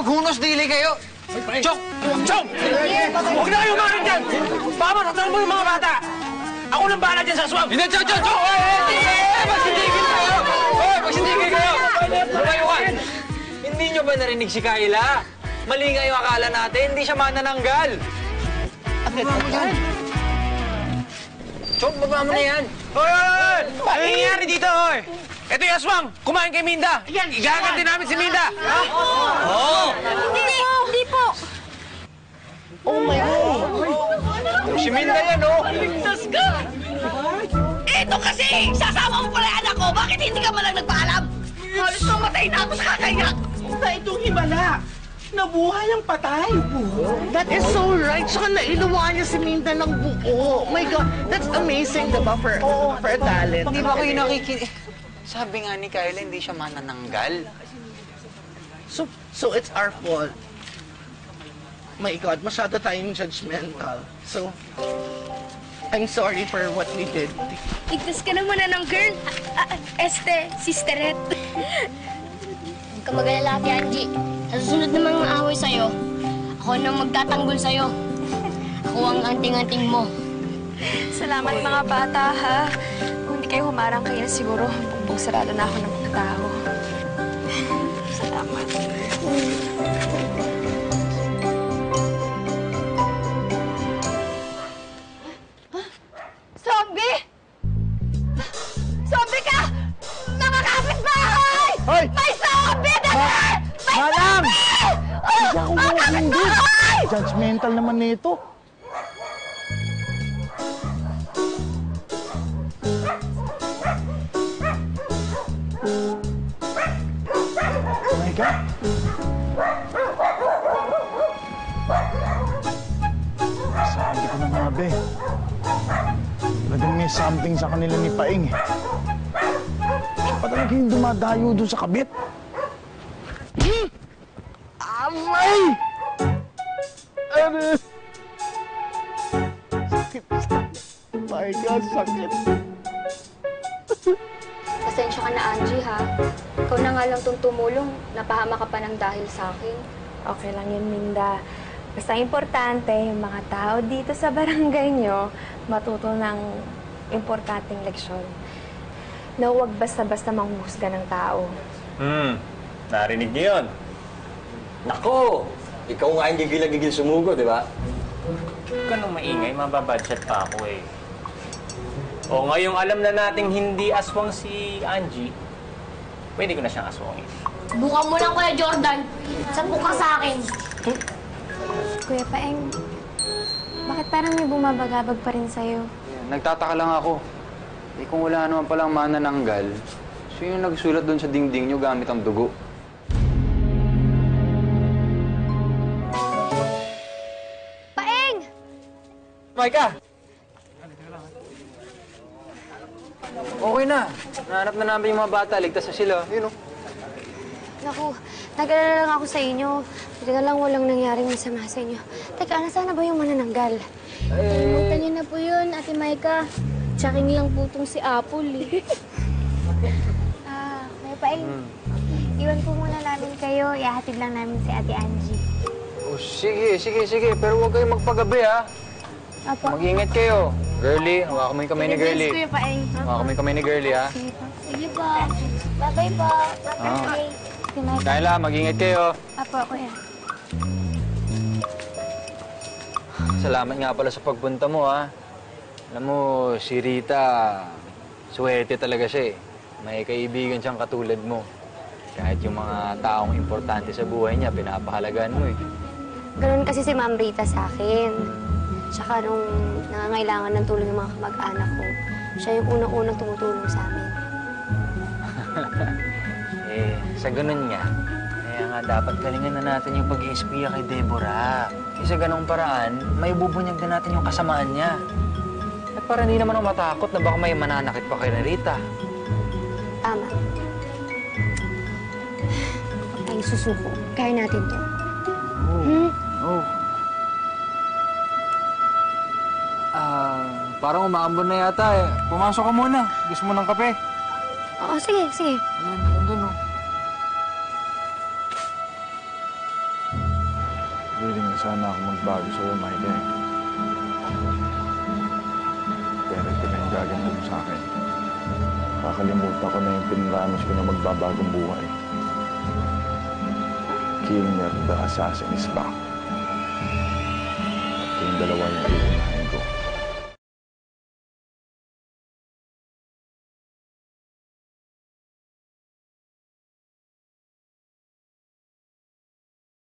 maghunos dili kayo. Chok! Chok! Huwag na kayo umarin dyan! Baka matatalbo yung mga bata! Ako nang bahala dyan sa aswang! Hindi, Chok! Magsitigil kayo! Magsitigil kayo! Lumayuan! Hindi nyo ba narinig si Kayla? Mali nga yung akala natin, hindi siya manananggal. Chok, baba mo na yan. Hoy! Ano nangyayari dito, hoy? Ito yung aswang! Kumain kay Minda! Igaganti namin si Minda! Oo! Hindi po! Oh my God! Si Minda yan, oh! Ligtas ka! Ito kasi! Sasama mo pala yung anak ko! Bakit hindi ka malang nagpaalam? Halos mamatay na ako sa kakayak! Na itong himala! Nabuhay ang patay! That is so right! Saka nailuwa niya si Minda ng buo! My God! That's amazing, diba? For a talent. Hindi ba kayo nakikinig? Sabi nga ni Kayla, hindi siya manananggal. So it's our fault. My God, masyado tayong judgmental. So, I'm sorry for what we did. Ligtas ka naman na ng girl. Sisterette. Huwag ka mag-alala, Ate Angie. Sa susunod namang away sa'yo, ako nang magtatanggol sa'yo. Ako ang anting-anting mo. Salamat mga bata, ha? Kung hindi kayo humarang kayo na siguro, bumbong-sarado na ako ng mga tao. Salamat. Zombie! Zombie ka! Mga kapitbahay! Hoy! May zombie! Dali! May Madam! zombie! Mga kapitbahay! Judgmental naman nito. Oh my God! Sabi ko na nga, be. Talagang may something sa kanila ni Paing, eh. Siya pa talaga yung dumadayo doon sa kabit. Amay! Ano? Sakit. My God, sakit. Pasensya ka na, Angie, ha? Ikaw na nga lang itong tumulong. Napahama ka pa ng dahil sa akin. Okay lang yun, Minda. Basta importante, yung mga tao dito sa barangay nyo, matuto ng importanteng leksyon. Na huwag basta-basta manghusga ng tao. Narinig niyo yun? Nako! Ikaw nga yung gigil-gigil sumugo, di ba? Huwag ka nang maingay, mababudget pa ako eh. O ngayong alam na nating hindi aswang si Angie, pwede ko na siyang aswangin. Buka mo lang, Kuya Jordan. Sampu ka sa akin. Kuya Paeng, bakit parang may bumabagabag pa rin sa'yo? Nagtataka lang ako. Eh kung wala naman palang manananggal, sino yung nagsulat doon sa dingding nyo gamit ang dugo? Paeng! Maika! Okay na. Nahanap na namin yung mga bata. Ligtas na sila. Yun o. Naku, nag-alala lang ako sa inyo. Buti na lang walang nangyaring masama sa inyo. Teka, nasaan na ba yung manananggal? Kalimutan niyo na po yun, Ate Maika. Tsaking lang po itong si Apple, eh. May Paeng. Iwan po muna namin kayo. Ihahatid lang namin si Ate Angie. Oh, sige. Pero huwag kayong magpagabi, ha? Apo. Mag-ingat kayo. Girlie, hawakan mo yung kamay ni Girlie. Kuya Paeng. Hawakan mo yung kamay ni Girlie, ha? Sige po. Bye-bye po. Bye-bye. Kayla, mag-ingat kayo. Apo, kuya. Salamat nga pala sa pagpunta mo, ha? Alam mo, si Rita, swerte talaga siya, eh. May kaibigan siyang katulad mo. Kahit yung mga taong importante sa buhay niya, pinapahalagaan mo, eh. Ganun kasi si Ma'am Rita sa akin. Tsaka nung nangangailangan ng tulong ng mga kamag-anak ko, siya yung unang-unang tumutulong sa amin. Eh, sa ganun nga, kaya nga dapat galingan na natin yung pag-iispiya kay Deborah. Sa ganung paraan, may bubunyag na natin yung kasamaan niya. At para hindi naman ako matakot na baka may mananakit pa kay Rita. Tama. Huwag tayong susuko. Kaya natin to. Oh. Parang umaambon na yata, eh. Pumasok ka muna. Gusto mo ng kape? Oo, sige. Ayun, oh. sana ako magbago sa'yo, Micah. Pero ito na yung gaganto mo sa akin. Kakalimutan ko na yung pinramis ko na magbabagong buhay. Killer the Assassin is back. At yung dalawa yung iunahin.